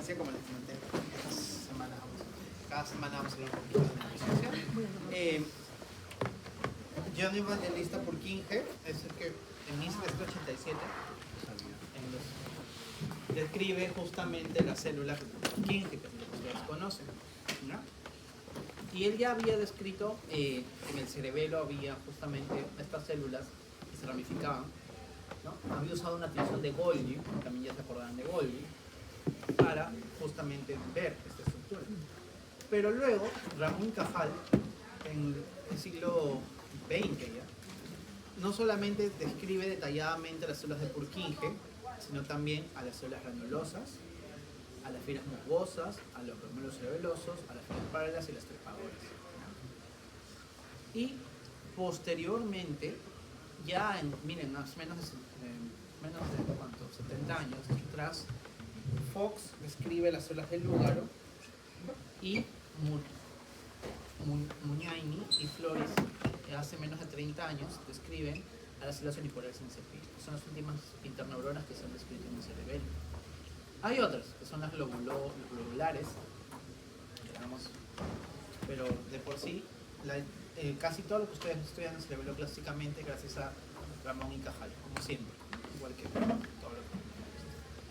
neurociencia, como les comenté estas semanas, cada semana vamos a hablar un poquito de neurociencia. Giovanni Evangelista Purkinje es el que en 1787 describe justamente la célula Purkinje, que es lo que ustedes conocen, ¿no? Y él ya había descrito en el cerebelo había justamente estas células que se ramificaban, ¿no? Había usado una tensión de Golgi, también ya se acordarán de Golgi, para justamente ver esta estructura. Pero luego, Ramón y Cajal, en el siglo XX ya, no solamente describe detalladamente las células de Purkinje, sino también a las células granulosas, a las fibras musgosas, a los glomérulos cerebelosos, a las fibras paralelas y las trepadoras. Y posteriormente, ya en, miren, menos de ¿cuánto? 70 años atrás, Fox describe las células del úgaro y Muñaini y Flores, hace menos de 30 años, describen a las células unipolares en cepillo. Son las últimas interneuronas que se han descrito en el cerebelo. Hay otras, que son las globulares, digamos, pero de por sí, casi todo lo que ustedes estudian en el cerebelo clásicamente gracias a Ramón y Cajal, como siempre, igual que todo lo que...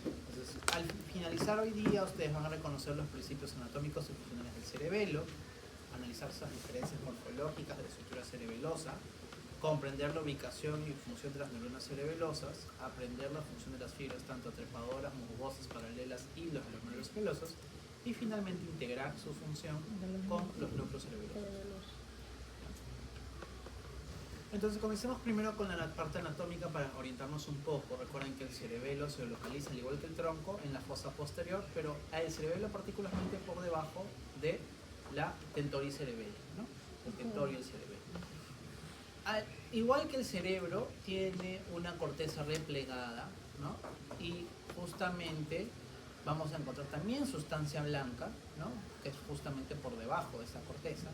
Entonces, al finalizar hoy día, ustedes van a reconocer los principios anatómicos y funcionales del cerebelo, analizar esas diferencias morfológicas de la estructura cerebelosa, comprender la ubicación y función de las neuronas cerebelosas, aprender la función de las fibras tanto trepadoras, musgosas, paralelas y los glomérulos cerebelosos, y finalmente integrar su función con los núcleos cerebelosos. Entonces comencemos primero con la parte anatómica para orientarnos un poco. Recuerden que el cerebelo se localiza, al igual que el tronco, en la fosa posterior, pero el cerebelo particularmente por debajo de la tentoria cerebelo, ¿no? El tentorio y el cerebelo. Igual que el cerebro, tiene una corteza replegada, ¿no? Y justamente vamos a encontrar también sustancia blanca, ¿no? Que es justamente por debajo de esa corteza,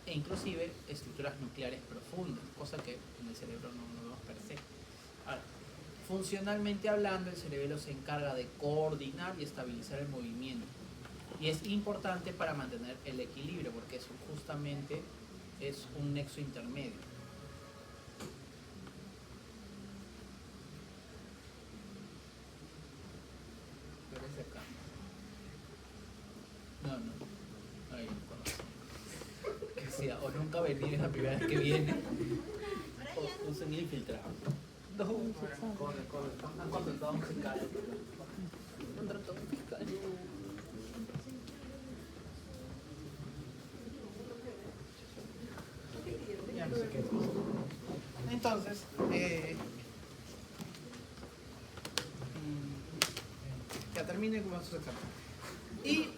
e inclusive estructuras nucleares profundas, cosa que en el cerebro no vemos per se. Ahora, funcionalmente hablando, el cerebelo se encarga de coordinar y estabilizar el movimiento. Y es importante para mantener el equilibrio, porque eso justamente es un nexo intermedio. Pero es acá. No, ahí no conozco. Que decía, o nunca venir es la primera vez que viene, o usen infiltrado. No, corre, han contratado un sicario. Contratado un sicario. Entonces, ya termine con su examen. Y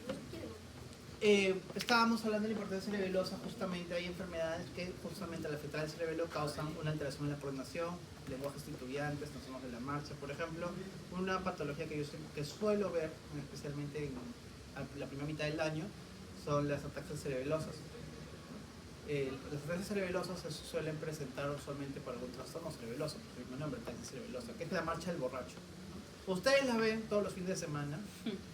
estábamos hablando de la importancia cerebelosa. Justamente hay enfermedades que justamente al afectar el cerebelo causan una alteración en la coordinación, lenguajes titubeantes, trastornos de la marcha, por ejemplo. Una patología que suelo ver, especialmente en la primera mitad del año, son las ataxias cerebelosas. Las ataxias cerebelosas se suelen presentar usualmente por algún trastorno cerebeloso, por ejemplo, nombre ataxia cerebelosa, que es la marcha del borracho. Ustedes la ven todos los fines de semana,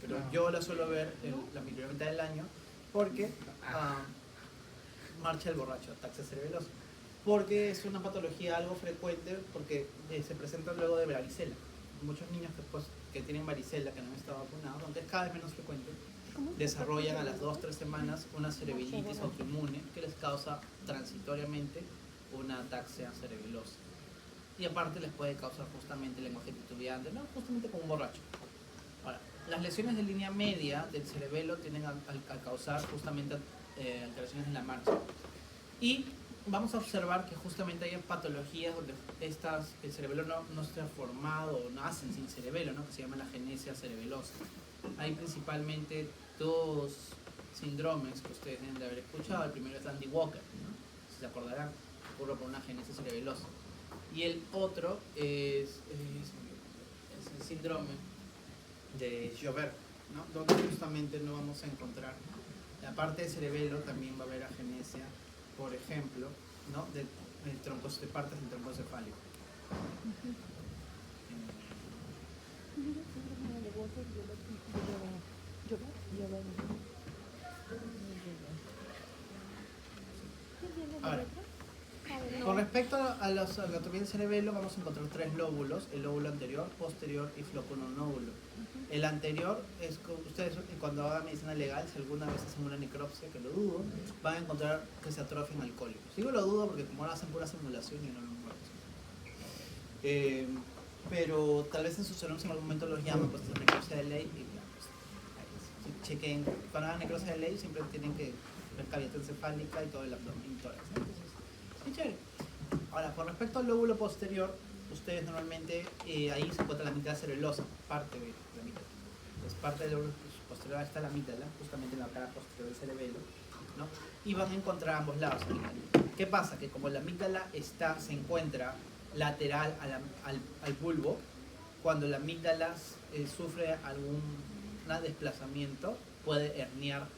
pero yo la suelo ver en la primera mitad del año, porque marcha del borracho, ataxia cerebelosa, porque es una patología algo frecuente, porque se presenta luego de varicela. Muchos niños que tienen varicela, que no han estado vacunados, aunque es cada vez menos frecuente, desarrollan a las 2-3 semanas una cerebritis autoinmune que les causa transitoriamente una ataxia cerebelosa. Y aparte les puede causar justamente lenguaje titubeante, ¿no? Justamente como un borracho. Ahora, las lesiones de línea media del cerebelo tienden a causar justamente alteraciones en la marcha. Y vamos a observar que justamente hay patologías donde el cerebelo no está formado o nacen sin cerebelo, ¿no? Que se llama la agenesia cerebelosa. Hay principalmente dos síndromes que ustedes deben de haber escuchado. El primero es Andy Walker, ¿no? Si se acordarán, ocurre por una agenesia cerebelosa. Y el otro es el síndrome de Joubert, ¿no? Donde justamente no vamos a encontrar la parte del cerebelo. También va a haber agenesia, por ejemplo, ¿no? de partes del tronco cefálico. Ahora, con respecto a la anatomía del cerebelo, vamos a encontrar tres lóbulos: el lóbulo anterior, posterior y flóculo nódulo. El anterior es, ustedes cuando hagan medicina legal, si alguna vez hacen una necropsia, que lo dudo, van a encontrar que se atrofian alcohólicos. Digo lo dudo porque como ahora hacen pura simulación y no lo muertos. Pero tal vez en sus cerebros en algún momento los llaman pues necropsia de ley y ya, pues, ahí, si chequen, cuando hagan necropsia de ley siempre tienen que ver cavidad encefálica y todo el abdomen y tórax, ¿no? Entonces, sí, chévere. Ahora, con respecto al lóbulo posterior, ustedes normalmente ahí se encuentra la amígdala cerebelosa, parte de la amígdala. Entonces, parte del lóbulo posterior está la amígdala, justamente en la cara posterior del cerebelo, ¿no? Y van a encontrar a ambos lados amígdala. ¿Qué pasa? Que como la amígdala se encuentra lateral al bulbo, cuando la amígdala sufre algún desplazamiento, puede herniar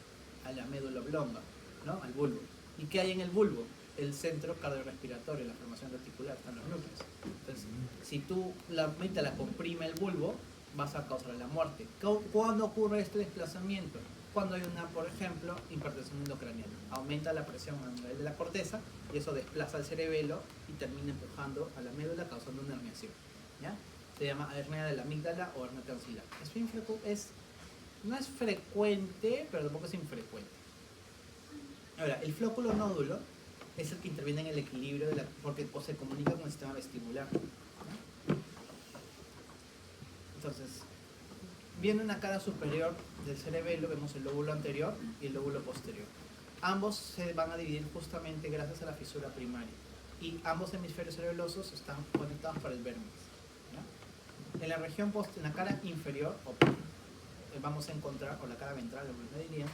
a la médula oblonga, ¿no? Al bulbo. ¿Y qué hay en el bulbo? El centro cardiorrespiratorio, la formación reticular, están los núcleos. Entonces, si tú la amígdala comprime el bulbo, vas a causar la muerte. ¿Cuándo ocurre este desplazamiento? Cuando hay una, por ejemplo, hipertensión endocraniana. Aumenta la presión a nivel de la corteza y eso desplaza el cerebelo y termina empujando a la médula, causando una herniación, ¿ya? Se llama hernia de la amígdala o hernia tonsilar. No es frecuente, pero tampoco es infrecuente. Ahora, el flóculo nódulo es el que interviene en el equilibrio porque se comunica con el sistema vestibular, ¿no? Entonces, viendo en la cara superior del cerebelo, vemos el lóbulo anterior y el lóbulo posterior. Ambos se van a dividir justamente gracias a la fisura primaria. Y ambos hemisferios cerebelosos están conectados por el vértex, ¿no? En la región en la cara inferior, vamos a encontrar, o la cara ventral, me dirían,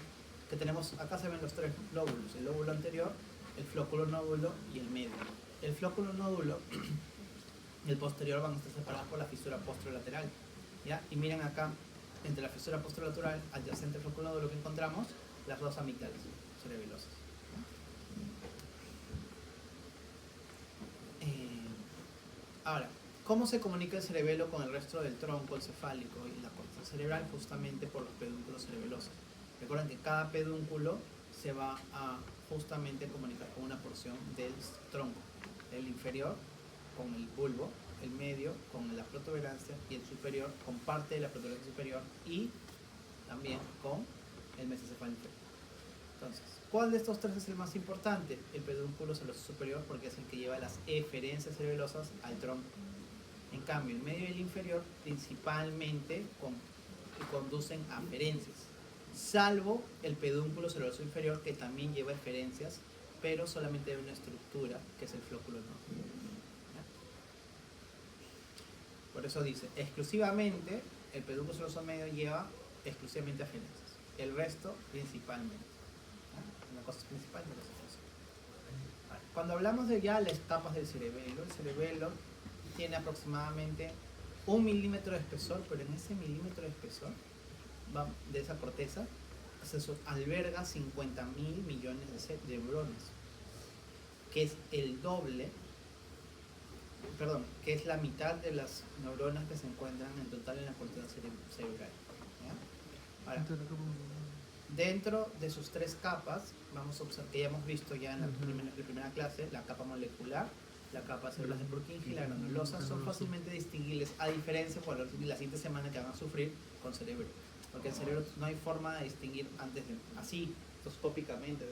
que tenemos, acá se ven los tres lóbulos: el lóbulo anterior, el flóculo nódulo y el medio. El flóculo nódulo y el posterior van a estar separados por la fisura posterolateral, ¿ya? Y miren acá, entre la fisura posterolateral adyacente al flóculo nódulo, que encontramos las dos amígdalas cerebelosas. Ahora, ¿cómo se comunica el cerebelo con el resto del tronco encefálico y la corteza cerebral? Justamente por los pedúnculos cerebelosos. Recuerden que cada pedúnculo se va a justamente comunicar con una porción del tronco: el inferior con el bulbo, el medio con la protuberancia y el superior con parte de la protuberancia superior y también con el mesencefalo inferior. Entonces, ¿cuál de estos tres es el más importante? El pedúnculo cerebeloso superior, porque es el que lleva las eferencias cerebelosas al tronco. En cambio, el medio y el inferior principalmente conducen a aferencias, salvo el pedúnculo cerebeloso inferior, que también lleva eferencias, pero solamente de una estructura, que es el flóculo nódulo. Por eso dice, exclusivamente, el pedúnculo cerebeloso medio lleva exclusivamente aferencias, el resto principalmente. Una cosa es principal y otra es cosa. Cuando hablamos de ya las capas del cerebelo, el cerebelo tiene aproximadamente 1 milímetro de espesor, pero en ese milímetro de espesor de esa corteza se alberga 50.000 millones de neuronas, que es el doble, perdón, que es la mitad de las neuronas que se encuentran en total en la corteza cerebral, ¿ya? Ahora, dentro de sus tres capas, vamos a observar, que ya hemos visto ya en la primera clase, la capa molecular, la capa celular de Purkinje y la granulosa son fácilmente distinguibles, a diferencia por la siguiente semana que van a sufrir con cerebro, porque el cerebro no hay forma de distinguir antes de, así, endoscópicamente,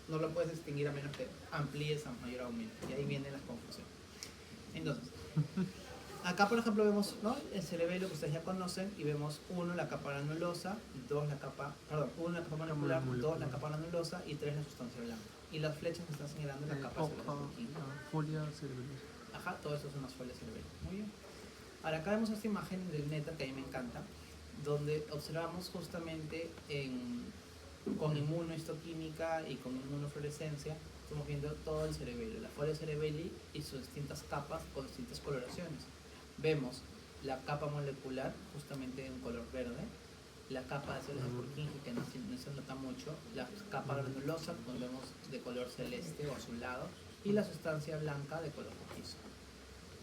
no lo puedes distinguir a menos que amplíes a mayor aumento, y ahí vienen las confusiones. Entonces, acá por ejemplo vemos, ¿no?, el cerebelo que ustedes ya conocen, y vemos 1 la capa granulosa, 2 la capa, perdón, 1 la capa molecular, 2 la capa granulosa y 3 la sustancia blanca. Y las flechas me están señalando la capa folia cerebelosa. Ajá, todo eso son las folias cerebrales. Muy bien. Ahora acá vemos esta imagen del NETA que a mí me encanta, donde observamos justamente con inmunohistoquímica y con inmunofluorescencia, estamos viendo todo el cerebelo, la folia cerebelli y sus distintas capas con distintas coloraciones. Vemos la capa molecular justamente en color verde, la capa de células de Purkinje, que no se nota mucho, la capa granulosa, como vemos, de color celeste o azulado, y la sustancia blanca de color rojizo.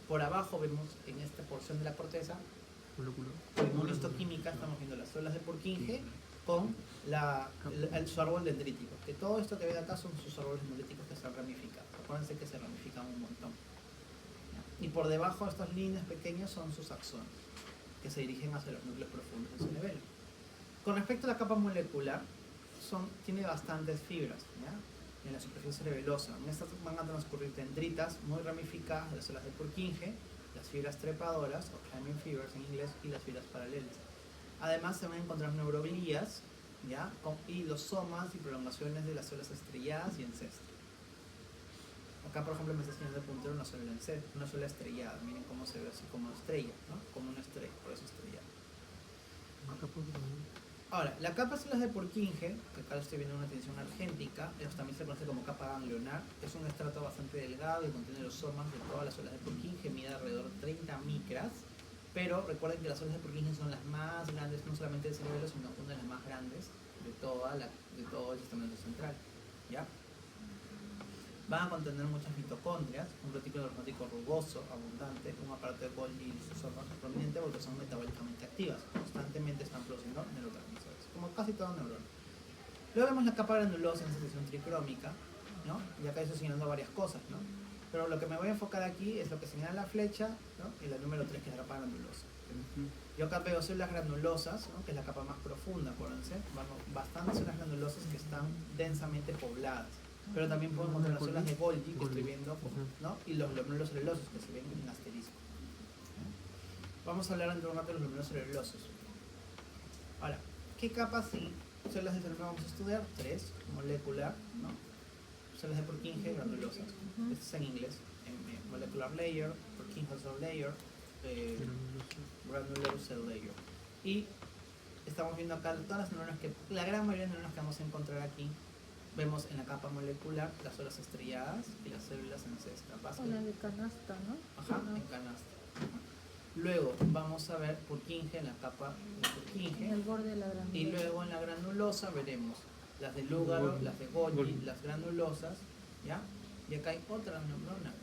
Por abajo vemos en esta porción de la corteza Molecular. En histoquímica estamos viendo las células de Purkinje con su árbol dendrítico. Que todo esto que ven acá son sus árboles dendríticos que se han ramificado. Acuérdense que se ramifican un montón. ¿Ya? Y por debajo de estas líneas pequeñas son sus axones, que se dirigen hacia los núcleos profundos del cerebelo. Con respecto a la capa molecular, tiene bastantes fibras, ¿ya? En la superficie cerebelosa. En estas van a transcurrir dendritas muy ramificadas de las células de Purkinje, las fibras trepadoras, o climbing fibers en inglés, y las fibras paralelas. Además se van a encontrar neuroglías, ¿ya? Y los somas y prolongaciones de las células estrelladas y encésto. Acá, por ejemplo, me está enseñando el puntero una célula estrellada. Miren cómo se ve así como estrella, ¿no? Como una estrella, por eso estrellada. Ahora, la capa de células de Purkinje, que acá estoy viendo una tensión argéntica, eso también se conoce como capa ganglionar, es un estrato bastante delgado y contiene los somas de todas las células de Purkinje, mide alrededor de 30 micras, pero recuerden que las células de Purkinje son las más grandes, no solamente del cerebelo, sino una de las más grandes de todo el sistema nervioso central, ¿ya? Van a contener muchas mitocondrias, un retículo osmótico rugoso, abundante, un aparato de Golgi lisosomal prominente porque son metabólicamente activas, constantemente están produciendo neurotransmisores, como casi toda neurona. Luego vemos la capa granulosa en sección tricrómica, ¿no? Y acá estoy señalando varias cosas, ¿no? Pero lo que me voy a enfocar aquí es lo que señala la flecha, ¿no? Y la número 3, que es la capa granulosa. Yo acá veo células granulosas, ¿no? Que es la capa más profunda, acuérdense. Bastantes células granulosas que están densamente pobladas. Pero también puedo encontrar las células de Golgi que estoy viendo, ¿no? Y los glóbulos celulosos que se ven en asterisco. Vamos a hablar dentro de un rato de los glóbulos celulosos. Ahora, ¿qué capas y células de cerebro vamos a estudiar? 3, molecular, ¿no? Células de Purkinje granulosas. Esto es en inglés. Molecular layer, Purkinje cell layer, granular cell layer. Y estamos viendo acá todas las neuronas la gran mayoría de neuronas que vamos a encontrar aquí. Vemos en la capa molecular las células estrelladas y las células encéstadas. O la de canasta, ¿no? Ajá, en canasta. Luego vamos a ver Purkinje en la capa de Purkinje. En el borde de la granulosa. Y luego en la granulosa veremos las de Lugaro, las de Golgi, las granulosas, ¿ya? Y acá hay otra neurona.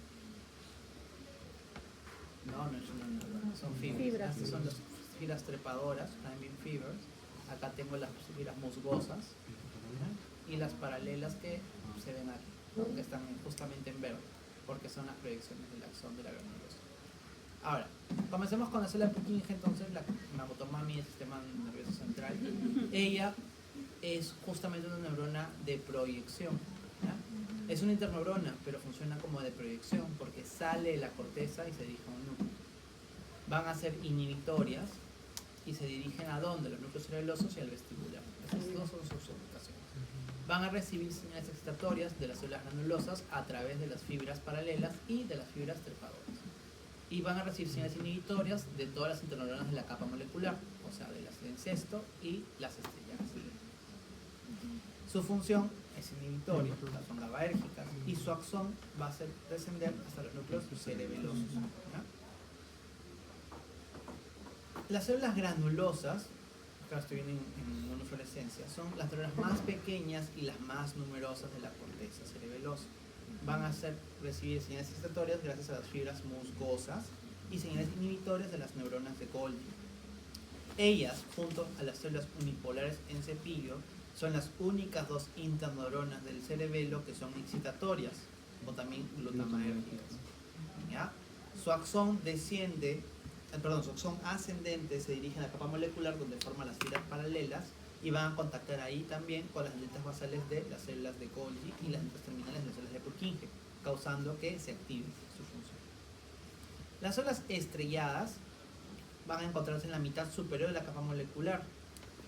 No es una neurona, son fibras. Estas son las fibras trepadoras, climbing fibers. Acá tengo las fibras musgosas, ¿ya? Y las paralelas que se ven aquí, ¿no? Que están justamente en verde, porque son las proyecciones del axón de la granulosa. Ahora, comencemos con la célula de Purkinje, entonces, la magotomami del sistema nervioso central. Ella es justamente una neurona de proyección, ¿ya? Es una interneurona, pero funciona como de proyección, porque sale de la corteza y se dirige a un núcleo. Van a ser inhibitorias y se dirigen a dónde, los núcleos cerebelosos y al vestibular. Esas dos son sus ubicaciones. Van a recibir señales excitatorias de las células granulosas a través de las fibras paralelas y de las fibras trepadoras. Y van a recibir señales inhibitorias de todas las interneuronas de la capa molecular, o sea, de las de encesto y las estrelladas. Su función es inhibitoria, son GABAérgicas, y su axón va a ser descender hasta los núcleos cerebelosos, ¿ya? Las células granulosas, acá estoy viendo en monofluorescencia, son las neuronas más pequeñas y las más numerosas de la corteza cerebelosa. Van a recibir señales excitatorias gracias a las fibras musgosas y señales inhibitorias de las neuronas de Golgi. Ellas, junto a las células unipolares en cepillo, son las únicas dos interneuronas del cerebelo que son excitatorias o también glutamaérgicas, ¿ya? Su axón su axón ascendente se dirige a la capa molecular donde forma las fibras paralelas y van a contactar ahí también con las dendritas basales de las células de Golgi y las dendritas terminales de las células de Purkinje, causando que se active su función. Las células estrelladas van a encontrarse en la mitad superior de la capa molecular,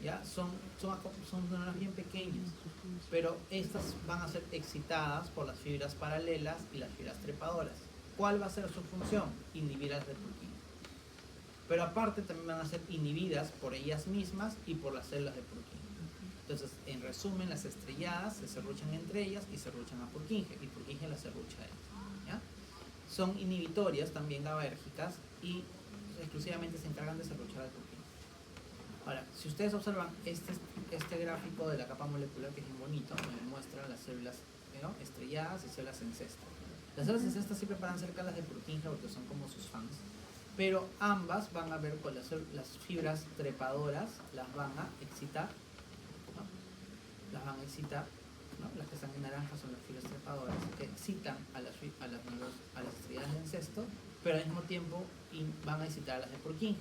¿ya? Son neuronas bien pequeñas, pero estas van a ser excitadas por las fibras paralelas y las fibras trepadoras. ¿Cuál va a ser su función? Inhibir las de Purkinje. Pero aparte también van a ser inhibidas por ellas mismas y por las células de Purkinje. Entonces, en resumen, las estrelladas se serruchan entre ellas y serruchan a Purkinje, y Purkinje las serrucha a ellas, ¿ya? Son inhibitorias también GABAérgicas y exclusivamente se encargan de serruchar al Purkinje. Ahora, si ustedes observan este gráfico de la capa molecular, que es muy bonito, me muestra las células, ¿no?, estrelladas y células encestas. Las células encestas siempre paran cerca de las de Purkinje porque son como sus fans, pero ambas van a ver con las fibras trepadoras, las van a excitar, ¿no? Las van a excitar, ¿no? Las que están en naranja son las fibras trepadoras que excitan a las extremidades del encesto, pero al mismo tiempo van a excitar a las de Purkinje.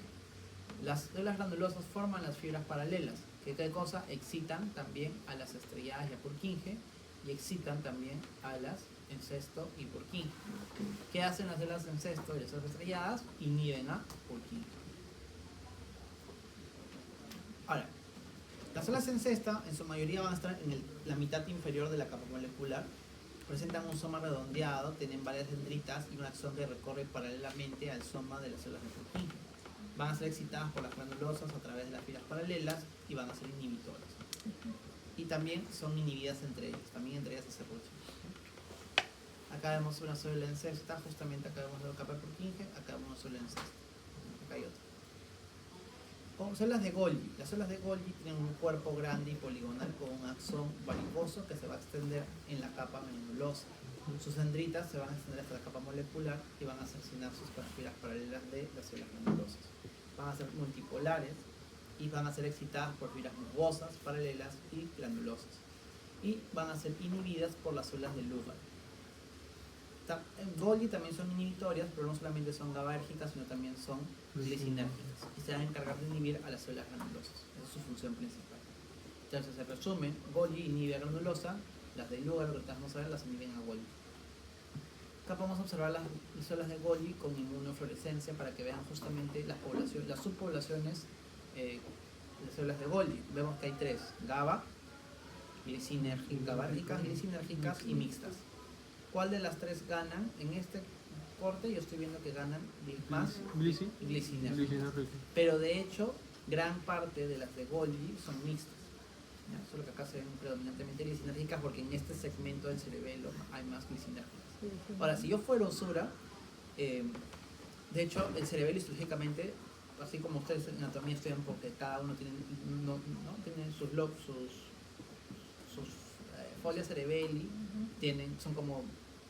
Las células granulosas forman las fibras paralelas, que ¿qué cosa? Excitan también a las extremidades de Purkinje y excitan también a las encesto y Purkinje. ¿Qué hacen las células de encesto y las células estrelladas? Inhiben a Purkinje. Ahora, las células encesta en su mayoría van a estar en la mitad inferior de la capa molecular. Presentan un soma redondeado, tienen varias dendritas y un axón que recorre paralelamente al soma de las células de Purkinje. Van a ser excitadas por las granulosas a través de las fibras paralelas y van a ser inhibitoras. Y también son inhibidas entre ellas, también entre ellas se serruchan. Acá vemos una célula encesta, justamente acá vemos la capa de Purkinje, acá vemos una célula encesta. Acá hay otra. Con células de Golgi. Las células de Golgi tienen un cuerpo grande y poligonal con un axón varicoso que se va a extender en la capa granulosa. Sus dendritas se van a extender hasta la capa molecular y van a hacer sinapsis con las fibras paralelas de las células granulosas. Van a ser multipolares y van a ser excitadas por fibras musgosas, paralelas y granulosas. Y van a ser inhibidas por las células de Lugar. Golgi también son inhibitorias, pero no solamente son GABAérgicas, sino también son glicinérgicas. Y se van a encargar de inhibir a las células granulosas. Esa es su función principal. Entonces, se resume, Golgi inhibe a granulosa, las de Lugar, que vamos a ver, las inhiben a Golgi. Acá podemos observar las células de Golgi con inmunofluorescencia para que vean justamente las subpoblaciones de células de Golgi. Vemos que hay tres: GABA, GABAérgicas, glicinérgicas y mixtas. ¿Cuál de las tres ganan? En este corte yo estoy viendo que ganan más glicinérgicas. Pero de hecho, gran parte de las de Golgi son mixtas. ¿Ya? Solo que acá se ven predominantemente glicinérgicas porque en este segmento del cerebelo hay más glicinérgicas. Ahora, si yo fuera Usura, de hecho, el cerebelo histológicamente, así como ustedes en anatomía estudian, porque cada uno tiene, tiene sus lobos, sus folias cerebeli, son como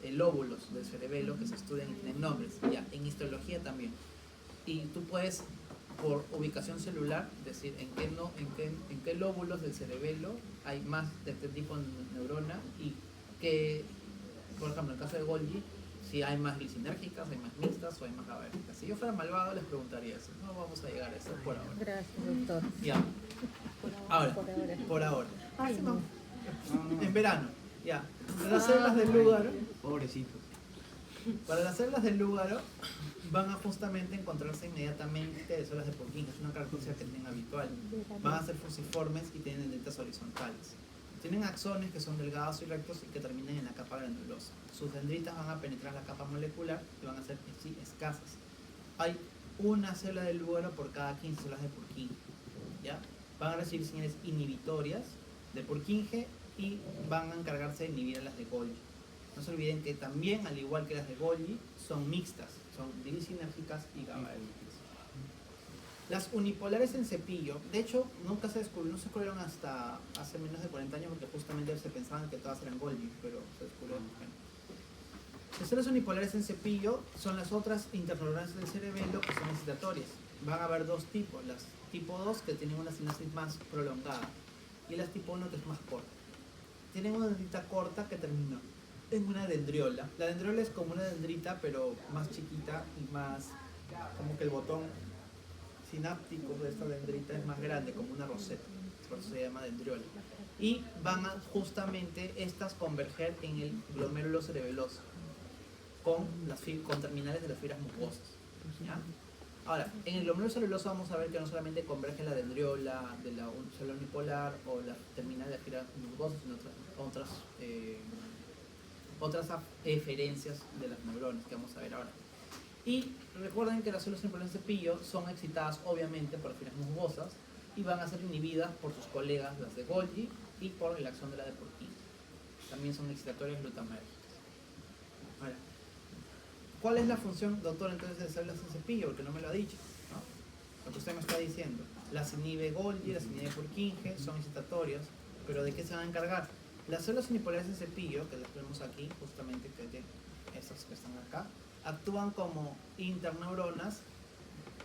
lóbulos del cerebelo que se estudian y tienen nombres. Ya, en histología también. Y tú puedes, por ubicación celular, decir en qué lóbulos del cerebelo hay más de este tipo de neurona y que, por ejemplo, en el caso de Golgi, si hay más glicinérgicas, hay más mixtas o hay más GABAérgicas. Si yo fuera malvado les preguntaría eso. No vamos a llegar a eso por ahora. Gracias, doctor. Ya. Ahora, por ahora. Ay, no. En verano. Ya. Las células del Lúgaro, Pobrecitos. para las células del Lúgaro van a justamente encontrarse inmediatamente de células de Purkinje. Es una característica que tienen habitual. Van a ser fusiformes y tienen dendritas horizontales. Tienen axones que son delgados y rectos y que terminan en la capa granulosa. Sus dendritas van a penetrar la capa molecular y van a ser sí, escasas. Hay una célula del Lúgaro por cada 15 células de Purkinje. ¿Ya? Van a recibir señales inhibitorias de Purkinje y van a encargarse de inhibir a las de Golgi. No se olviden que también, al igual que las de Golgi, son mixtas, son glicinérgicas y GABAérgicas. Las unipolares en cepillo, de hecho, no se descubrieron hasta hace menos de 40 años porque justamente se pensaban que todas eran Golgi, pero se descubrieron. Las células unipolares en cepillo son las otras interneuronales del cerebelo que son excitatorias. Van a haber dos tipos, las tipo 2 que tienen una sinapsis más prolongada y las tipo 1 que es más corta. Tienen una dendrita corta que termina en una dendriola. La dendriola es como una dendrita pero más chiquita y más, como que el botón sináptico de esta dendrita es más grande, como una roseta, por eso se llama dendriola. Y van a justamente estas converger en el glomérulo cerebeloso con terminales de las fibras mucosas. ¿Ya? Ahora, en el glomérulo cerebeloso vamos a ver que no solamente converge la dendriola de la célula unipolar o la terminal de las fibras mucosas, sino otras eferencias de las neuronas que vamos a ver ahora. Y recuerden que las células unipolares en cepillo son excitadas obviamente por las fibras musgosas y van a ser inhibidas por sus colegas, las de Golgi, y por el axón de la de Purkinje. También son excitatorias glutamatérgicas. Ahora, ¿cuál es la función, doctor, entonces de células en cepillo? Porque no me lo ha dicho, ¿no? Lo que usted me está diciendo. Las inhibe Golgi, las inhibe Purkinje, son excitatorias, pero ¿de qué se van a encargar? Las células unipolares en cepillo, que las vemos aquí, justamente, que estas que están acá, actúan como interneuronas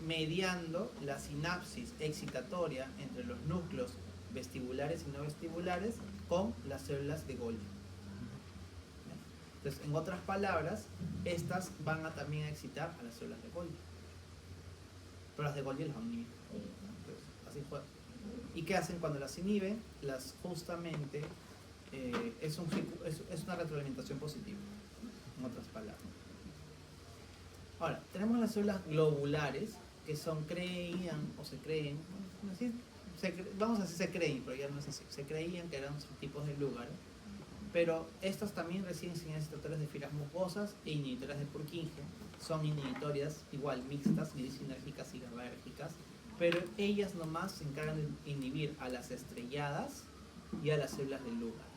mediando la sinapsis excitatoria entre los núcleos vestibulares y no vestibulares con las células de Golgi. Entonces, en otras palabras, estas van a también a excitar a las células de Golgi. Pero las de Golgi las van a inhibir. Entonces, así fue. ¿Y qué hacen cuando las inhiben? Las justamente es una retroalimentación positiva, en otras palabras. Ahora, tenemos las células globulares, que creían, o se creen, vamos a decir se creen, pero ya no es así, se creían que eran tipos de lugar, pero estas también reciben señales excitatorias de fibras mucosas e inhibitoras de Purkinje. Son inhibitorias igual mixtas, gliceinérgicas y GABAérgicas, pero ellas nomás se encargan de inhibir a las estrelladas y a las células del lugar.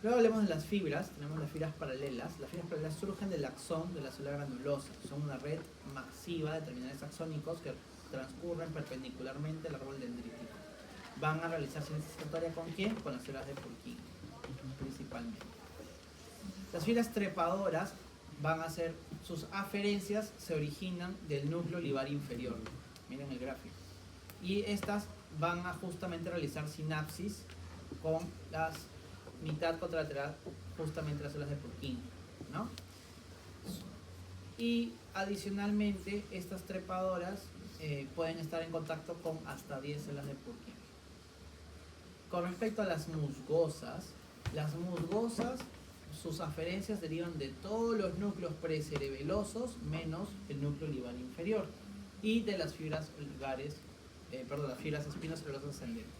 Luego hablemos de las fibras. Tenemos las fibras paralelas. Las fibras paralelas surgen del axón de la célula granulosa. Son una red masiva de terminales axónicos que transcurren perpendicularmente al árbol dendrítico. Van a realizar síntesis excitatoria ¿con quién? Con las células de Purkinje, principalmente. Las fibras trepadoras van a hacer, sus aferencias se originan del núcleo olivar inferior. Miren el gráfico. Y estas van a justamente realizar sinapsis con las mitad contralateral, justamente las células de Purkinje, ¿no? Y adicionalmente, estas trepadoras pueden estar en contacto con hasta 10 células de Purkinje. Con respecto a las musgosas, sus aferencias derivan de todos los núcleos precerebelosos menos el núcleo olivar inferior y de las fibras las fibras espinocerulosas ascendentes.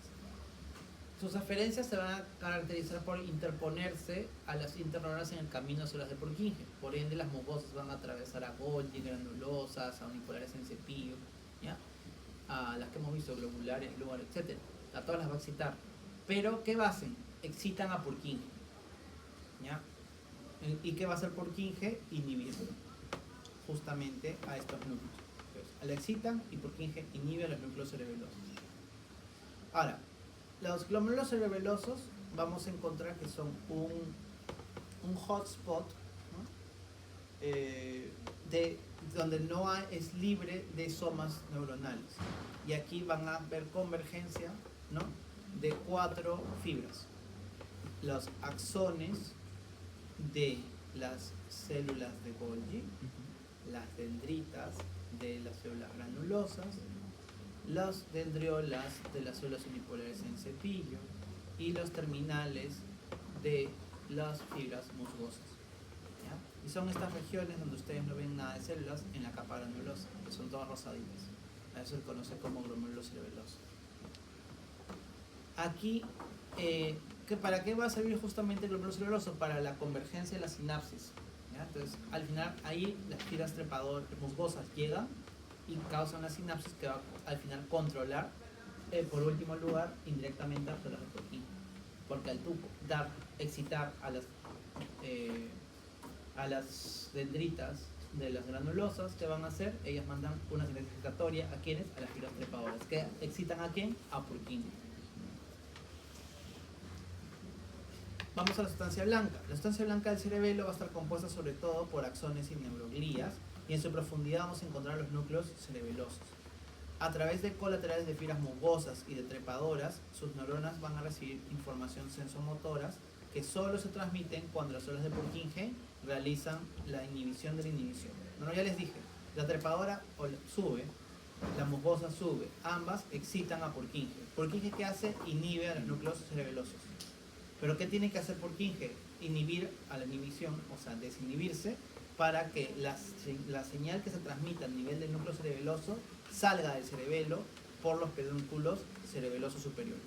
Sus aferencias se van a caracterizar por interponerse a las interneuronas en el camino de células de Purkinje. Por ende, las mucosas van a atravesar a Golgi, granulosas, a unipolares en cepillo, ¿ya? A las que hemos visto, globulares, lugar, etc. A todas las va a excitar. Pero, ¿qué hacen? Excitan a Purkinje, ¿ya? ¿Y qué va a hacer Purkinje? Inhibir justamente a estos núcleos. Entonces, la excitan y Purkinje inhibe a los núcleos cerebelosos. Ahora, los glómerulos cerebelosos vamos a encontrar que son un hotspot, ¿no? Donde no es libre de somas neuronales. Y aquí van a haber convergencia, ¿no?, de 4 fibras. Los axones de las células de Golgi, las dendritas de las células granulosas, las dendriolas de las células unipolares en cepillo y los terminales de las fibras musgosas, ¿ya? Y son estas regiones donde ustedes no ven nada de células en la capa granulosa, que son todas rosaditas. A eso se conoce como glómerulo cerebeloso. Aquí, ¿para qué va a servir justamente el glómerulo cerebeloso? Para la convergencia de la sinapsis, ¿ya? Entonces, al final, ahí las fibras trepadoras musgosas llegan y causan la sinapsis que va al final controlar, por último lugar, indirectamente a las células de Purkinje. Porque al tú excitar a las dendritas de las granulosas, ¿qué van a hacer? Ellas mandan una síntesis excitatoria ¿a quiénes? A las fibras trepadoras. ¿Que excitan a quién? A Purkinje. Vamos a la sustancia blanca. La sustancia blanca del cerebelo va a estar compuesta sobre todo por axones y neuroglías, y en su profundidad vamos a encontrar los núcleos cerebelosos. A través de colaterales de fibras musgosas y de trepadoras, sus neuronas van a recibir información sensomotoras que solo se transmiten cuando las células de Purkinje realizan la inhibición de la inhibición. Bueno, ya les dije, la trepadora sube, la musgosa sube, ambas excitan a Purkinje. ¿Purkinje qué hace? Inhibe a los núcleos cerebelosos. ¿Pero qué tiene que hacer Purkinje? Inhibir a la inhibición, o sea, desinhibirse, para que la señal que se transmite a nivel del núcleo cerebeloso salga del cerebelo por los pedúnculos cerebelosos superiores.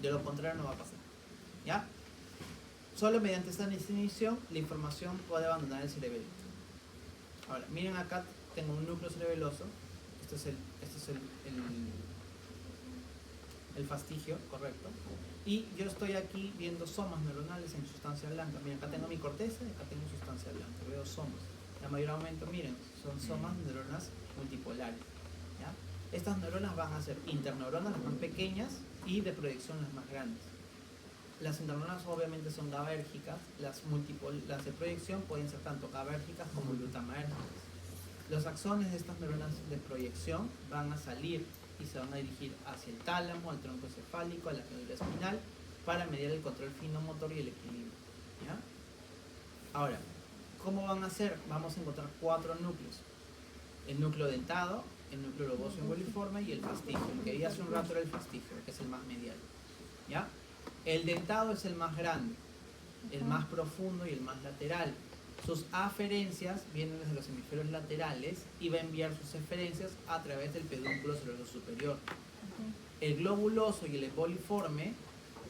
De lo contrario no va a pasar, ¿ya? Solo mediante esta desinhibición la información puede abandonar el cerebelo. Ahora, miren acá, tengo un núcleo cerebeloso. Este es el fastigio, correcto. Y yo estoy aquí viendo somas neuronales en sustancia blanca. Miren, acá tengo mi corteza y acá tengo sustancia blanca. Veo somas. La mayor aumento, miren, son somas neuronas multipolares, ¿ya? Estas neuronas van a ser interneuronas, las más pequeñas, y de proyección las más grandes. Las interneuronas obviamente son GABAérgicas, las de proyección pueden ser tanto GABAérgicas como glutamaérgicas. Los axones de estas neuronas de proyección van a salir y se van a dirigir hacia el tálamo, al tronco cefálico, a la médula espinal, para mediar el control fino motor y el equilibrio. ¿Ya? Ahora, ¿cómo van a ser? Vamos a encontrar 4 núcleos. El núcleo dentado, el núcleo loboso emboliforme y el fastigio. El que vi hace un rato era el fastigio, que es el más medial. ¿Ya? El dentado es el más grande, el más profundo y el más lateral. Sus aferencias vienen desde los hemisferios laterales y va a enviar sus eferencias a través del pedúnculo cerebroso superior. El globuloso y el emboliforme,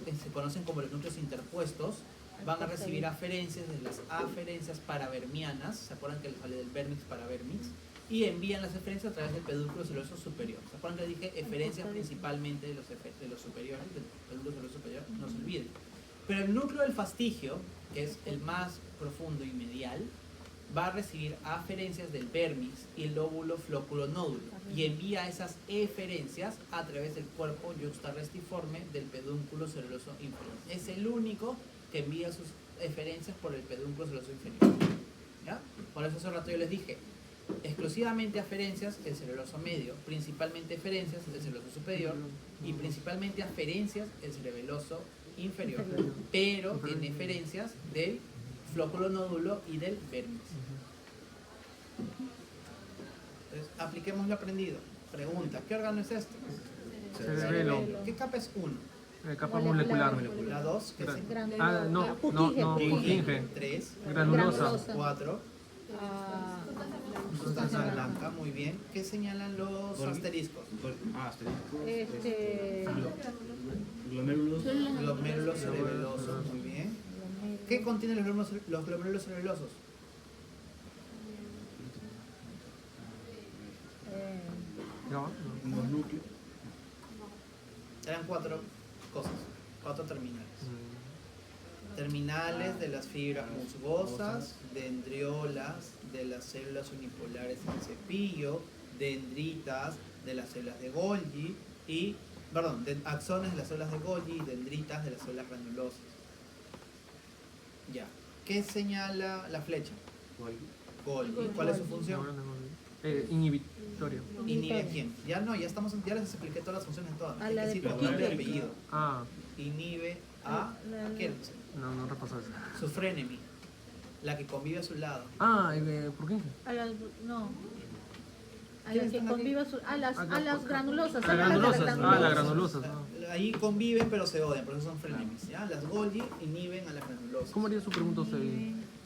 que se conocen como los núcleos interpuestos, van a recibir aferencias de las aferencias paravermianas, ¿se acuerdan que les hablé del vermix paravermix? Y envían las eferencias a través del pedúnculo cerebroso superior. ¿Se acuerdan que dije eferencias principalmente de los superiores, del pedúnculo cerebroso superior? No se olviden. Pero el núcleo del fastigio, que es el más profundo y medial, va a recibir aferencias del vermix y el lóbulo flóculo-nódulo y envía esas eferencias a través del cuerpo yuxtarrestiforme del pedúnculo cerebroso inferior. Es el único que envía sus eferencias por el pedúnculo cerebroso inferior. ¿Ya? Por eso hace rato yo les dije, exclusivamente aferencias el cerebroso medio, principalmente eferencias el cerebroso superior y principalmente aferencias el cerebeloso inferior, pero tiene eferencias del flóculo nódulo y del vermix. Entonces, apliquemos lo aprendido. Pregunta, ¿qué órgano es este? Cerebelo. ¿Qué capa es 1? Capa molecular. La 2, ¿qué es? No, Purkinje. 3, Granulosa. 4, sustancia blanca, muy bien. ¿Qué señalan los asteriscos? Glomérulos. Glomérulos cerebelosos, muy bien. ¿Qué contienen los glomérulos cerebelosos? Los núcleos. Eran 4 cosas, 4 terminales. Terminales de las fibras musgosas, dendriolas de las células unipolares en cepillo, dendritas de las células de Golgi y, axones de las células de Golgi y dendritas de las células granulosas. Ya. ¿Qué señala la flecha? Golgi. ¿Cuál es su función? Inhibitorio. ¿Inhibe a quién? Ya no, ya les expliqué todas las funciones todas. A la de Necesito Purkinje. nombre y apellido. Ah, Inhibe a quién? no repasó eso. Su frenemy, la que convive a su lado. Ah, Purkinje. A las, no. A ¿Quiénes las que están aquí? conviva a las granulosas. Las granulosas. Ah, las granulosas. Ahí conviven pero se odian, por eso son frenemies. ¿Ya? Las Golgi inhiben a las granulosas. ¿Cómo haría su pregunta usted?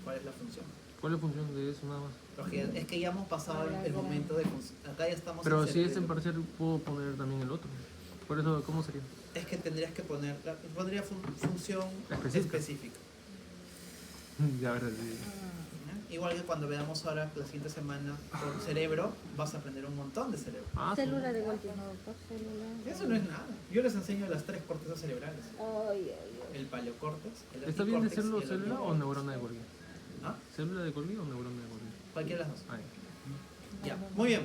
¿Cuál es la función? ¿Cuál es la función de eso nada más? Porque es que ya hemos pasado el momento de función. Acá ya estamos. Pero en si es en cerebro. parcial, puedo poner también el otro. Por eso, ¿cómo sería? Es que tendrías que poner. Pondría función Específica. específica. Ya verdad, sí. ¿Ya? Igual que cuando veamos ahora la siguiente semana por cerebro, vas a aprender un montón de cerebro. Ah, sí. Célula de Golgi, no, doctor, célula. Eso no es nada. Yo les enseño las 3 cortezas cerebrales. Ay. El paleocórtex, el ¿Está bien epicórtex decirlo y el célula o epicórtex. neurona de Golgi? ¿Ah? ¿Célula de Golgi o neurona de Golgi? Cualquiera de las dos. Ahí. Ya, muy bien.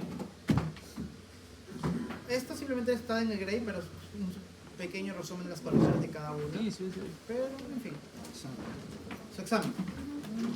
Esto simplemente está en el grade, pero es un pequeño resumen de las conexiones de cada uno. Sí. Pero, en fin, su examen.